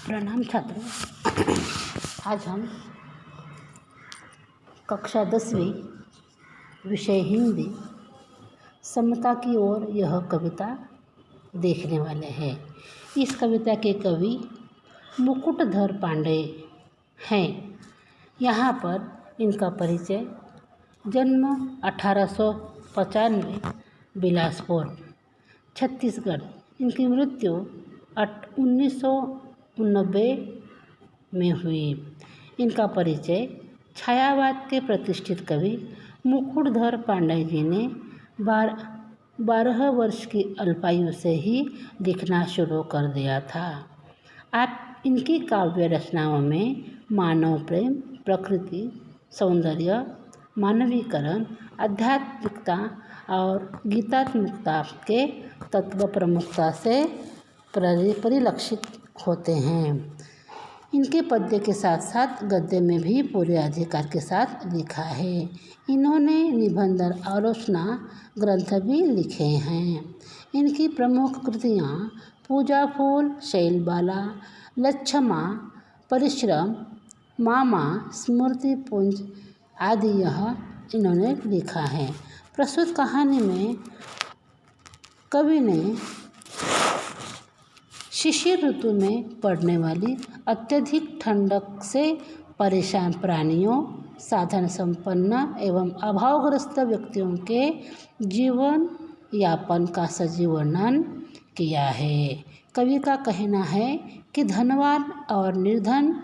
प्रणाम छात्रों। आज हम कक्षा 10वीं विषय हिंदी समता की ओर यह कविता देखने वाले हैं। इस कविता के कवि मुकुटधर पांडे हैं। यहाँ पर इनका परिचय जन्म 1895 बिलासपुर छत्तीसगढ़। इनकी मृत्यु 1990 में हुई। इनका परिचय छायावाद के प्रतिष्ठित कवि मुकुटधर पांडे जी ने 12 वर्ष की अल्पायु से ही लिखना शुरू कर दिया था। आप इनकी काव्य रचनाओं में मानव प्रेम, प्रकृति, सौंदर्य, मानवीकरण, आध्यात्मिकता और गीतात्मकता के तत्व प्रमुखता से परिलक्षित होते हैं। इनके पद्य के साथ साथ गद्य में भी पूरे अधिकार के साथ लिखा है। इन्होंने निबंध आलोचना ग्रंथ भी लिखे हैं। इनकी प्रमुख कृतियाँ पूजा फूल, शैलबाला, लच्छमा, परिश्रम, मामा, स्मृति पुंज आदि यह इन्होंने लिखा है। प्रस्तुत कहानी में कवि ने शिशिर ऋतु में पड़ने वाली अत्यधिक ठंडक से परेशान प्राणियों, साधन संपन्न एवं अभावग्रस्त व्यक्तियों के जीवन यापन का सजीव वर्णन किया है। कवि का कहना है कि धनवान और निर्धन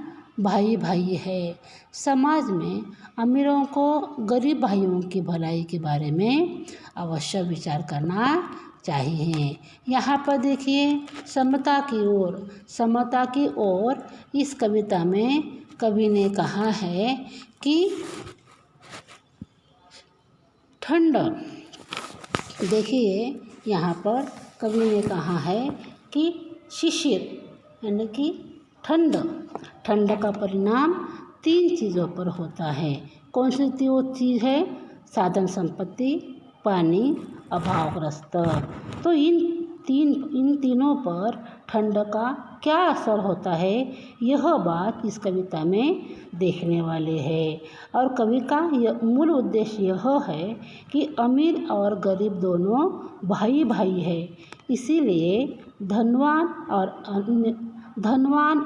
भाई भाई है। समाज में अमीरों को गरीब भाइयों की भलाई के बारे में अवश्य विचार करना चाहिए। यहाँ पर देखिए समता की ओर इस कविता में कवि ने कहा है कि ठंड, देखिए यहाँ पर कवि ने कहा है कि शिशिर यानी कि ठंड का परिणाम 3 चीज़ों पर होता है। कौन सी वो चीज़ है? साधन संपत्ति, पानी, अभावग्रस्त। तो इन तीनों पर ठंड का क्या असर होता है, यह बात इस कविता में देखने वाले है। और कवि का मूल उद्देश्य यह है कि अमीर और गरीब दोनों भाई भाई है। इसीलिए धनवान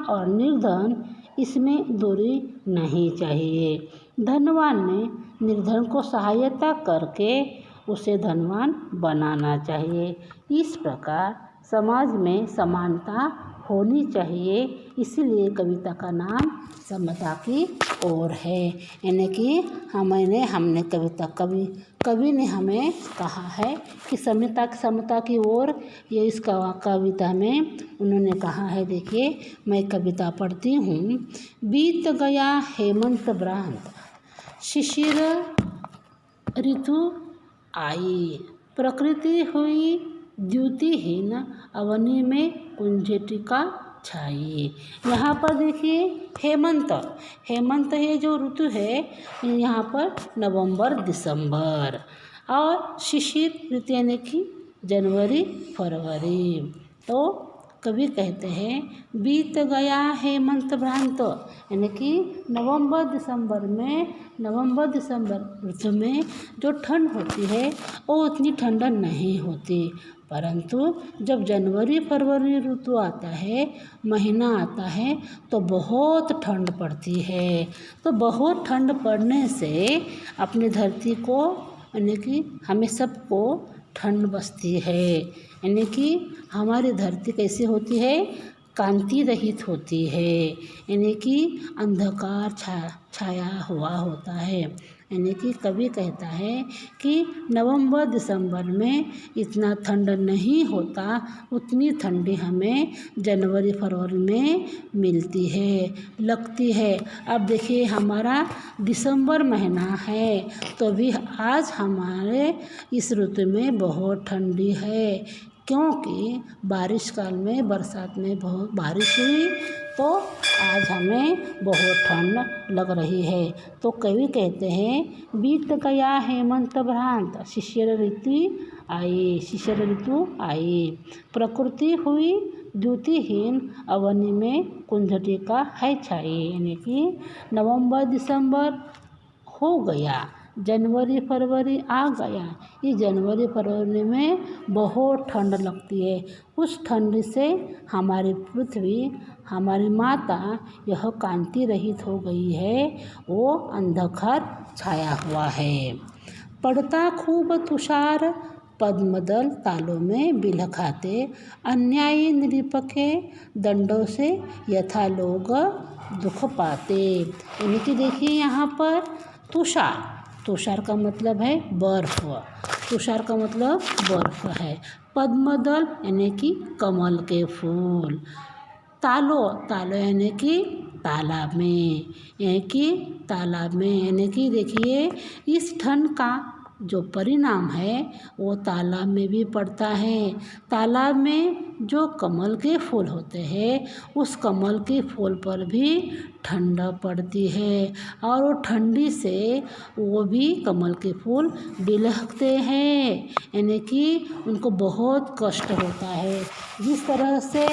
और निर्धन इसमें दूरी नहीं चाहिए। धनवान ने निर्धन को सहायता करके उसे धनवान बनाना चाहिए। इस प्रकार समाज में समानता होनी चाहिए। इसीलिए कविता का नाम समता की ओर है। यानी कि कवि ने हमें कहा है कि समता की ओर ये इस कविता में उन्होंने कहा है। देखिए मैं कविता पढ़ती हूँ। बीत गया हेमंत भ्रांत, शिशिर ऋतु आई, प्रकृति हुई द्युतिहीन, अवनी में कुंजटिका छाई। यहाँ पर देखिए हेमंत ये जो ऋतु है यहाँ पर नवंबर दिसंबर, और शिशिर ऋतु यानी कि जनवरी फरवरी। तो कवि कहते हैं बीत गया हेमंत भ्रांत, यानी कि नवंबर दिसंबर ऋतु में जो ठंड होती है वो उतनी ठंड नहीं होती। परंतु जब जनवरी फरवरी ऋतु आता है, महीना आता है, तो बहुत ठंड पड़ती है। तो बहुत ठंड पड़ने से अपनी धरती को यानी कि हमें सबको ठंड बसती है। यानी कि हमारी धरती कैसी होती है? कांति रहित होती है। यानी कि अंधकार छाया हुआ होता है। यानी कि कवि कहता है कि नवंबर दिसंबर में इतना ठंड नहीं होता, उतनी ठंडी हमें जनवरी फरवरी में मिलती है, लगती है। अब देखिए हमारा दिसंबर महीना है, तो भी आज हमारे इस ऋतु में बहुत ठंडी है, क्योंकि बारिश काल में बरसात में बहुत बारिश हुई, तो आज हमें बहुत ठंड लग रही है। तो कवि कहते हैं बीत गया हेमंत भ्रांत, शिशिर ऋतु आई, प्रकृति हुई द्युतिहीन अवनि में कुंजटिका है छाई। यानी कि नवंबर दिसंबर हो गया, जनवरी फरवरी आ गया। ये जनवरी फरवरी में बहुत ठंड लगती है। उस ठंड से हमारी पृथ्वी, हमारी माता यह कांति रहित हो गई है, वो अंधकार छाया हुआ है। पड़ता खूब तुषार, पद्मदल तालों में बिल खाते, अन्यायी निरीपके दंडों से यथा लोग दुख पाते। यानी कि देखिए यहाँ पर तुषार, तुषार का मतलब है बर्फ, तुषार का मतलब बर्फ है। पद्मदल यानी कि कमल के फूल, तालो, तालो यानी कि तालाब में, यानी कि तालाब में, यानी कि देखिए इस ठंड का जो परिणाम है वो तालाब में भी पड़ता है। तालाब में जो कमल के फूल होते हैं, उस कमल के फूल पर भी ठंड पड़ती है और वो ठंडी से वो भी कमल के फूल बिलखते हैं, यानी कि उनको बहुत कष्ट होता है। जिस तरह से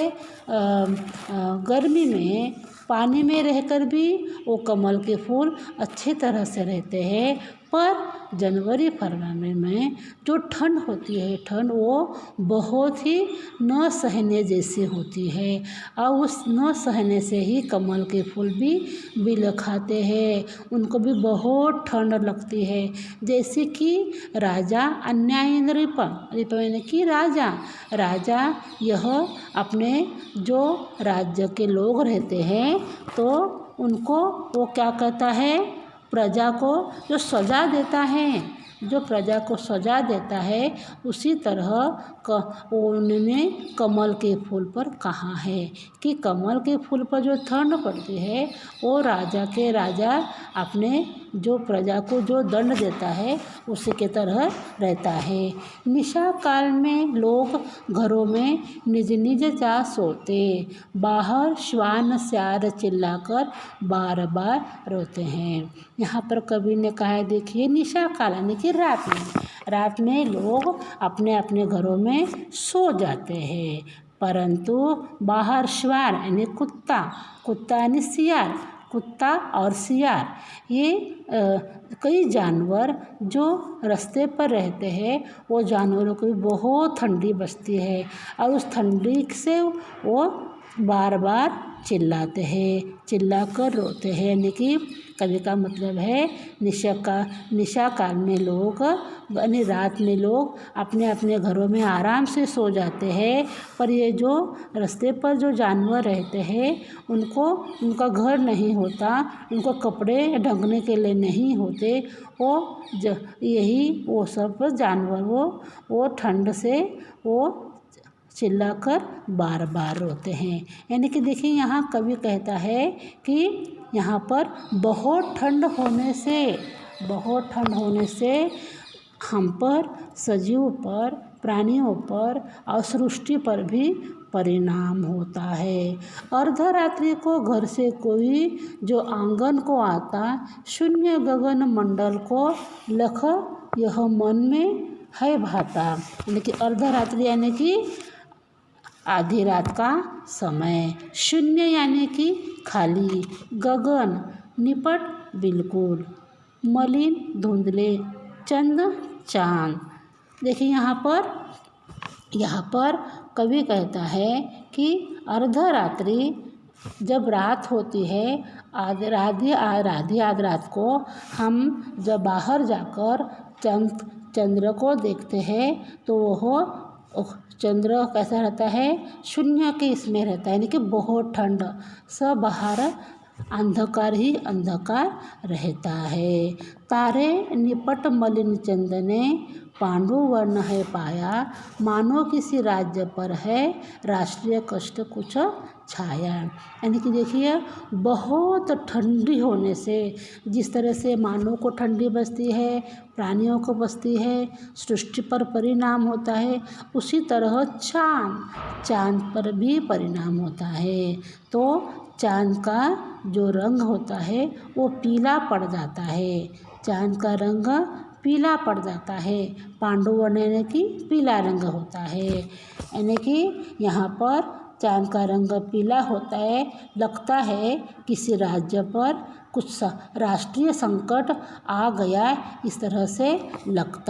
गर्मी में पानी में रहकर भी वो कमल के फूल अच्छी तरह से रहते हैं, पर जनवरी फरवरी में जो ठंड होती है, ठंड वो बहुत ही न सहने जैसी होती है और उस न सहने से ही कमल के फूल भी बिलखाते हैं, उनको भी बहुत ठंड लगती है। जैसे कि राजा अन्यायी नृप, यानी कि राजा, राजा यह अपने जो राज्य के लोग रहते हैं तो उनको वो क्या कहता है, प्रजा को जो सजा देता है, जो प्रजा को सजा देता है, उसी तरह उन्होंने कमल के फूल पर कहा है कि कमल के फूल पर जो ठंड पड़ती है वो राजा के राजा अपने जो प्रजा को जो दंड देता है उसी के तरह रहता है। निशा काल में लोग घरों में निज निज जा सोते, बाहर श्वान स्यार चिल्लाकर बार बार रोते हैं। यहाँ पर कवि ने कहा है, देखिए निशा काल यानी कि रात में, रात में लोग अपने अपने घरों में सो जाते हैं, परंतु बाहर श्वान यानी कुत्ता, कुत्ता यानी सियार, कुत्ता और सियार ये कई जानवर जो रास्ते पर रहते हैं, वो जानवरों को भी बहुत ठंडी बसती है और उस ठंडी से वो बार बार चिल्लाते हैं, चिल्लाकर रोते हैं। यानी कि कवि का मतलब है निशा काल में लोग यानी रात में लोग अपने अपने घरों में आराम से सो जाते हैं, पर ये जो रास्ते पर जो जानवर रहते हैं उनको उनका घर नहीं होता, उनको कपड़े ढंकने के लिए नहीं होते, वो यही वो सब जानवर वो ठंड से वो चिल्लाकर बार बार रोते हैं। यानी कि देखिए यहाँ कवि कहता है कि यहाँ पर बहुत ठंड होने से हम पर, सजीव पर, प्राणियों पर और सृष्टि पर भी परिणाम होता है। अर्धरात्रि को घर से कोई जो आंगन को आता, शून्य गगन मंडल को लख यह मन में है भाता। यानी कि अर्धरात्रि यानी कि आधी रात का समय, शून्य यानी कि खाली, गगन निपट बिल्कुल, मलिन धुंधले, चंद चांद। देखिए यहाँ पर कवि कहता है कि अर्धरात्रि जब रात होती है, आधी रात को हम जब बाहर जाकर चंद्र को देखते हैं तो वह चंद्र कैसा रहता है, शून्य के इसमें रहता है, यानी कि बहुत ठंड, सब बाहर अंधकार ही अंधकार रहता है। तारे निपट मलिन चंदने, पांडु वर्ण है पाया, मानो किसी राज्य पर है राष्ट्रीय कष्ट कुछ छाया। यानी कि देखिए बहुत ठंडी होने से जिस तरह से मानव को ठंडी बसती है, प्राणियों को बसती है, सृष्टि पर परिणाम होता है, उसी तरह चाँद पर भी परिणाम होता है। तो चाँद का जो रंग होता है वो पीला पड़ जाता है, चाँद का रंग पीला पड़ जाता है, पांडु वर्ण यानी कि पीला रंग होता है। यानी कि यहाँ पर चाँद का रंग पीला होता है, लगता है किसी राज्य पर कुछ राष्ट्रीय संकट आ गया, इस तरह से लगता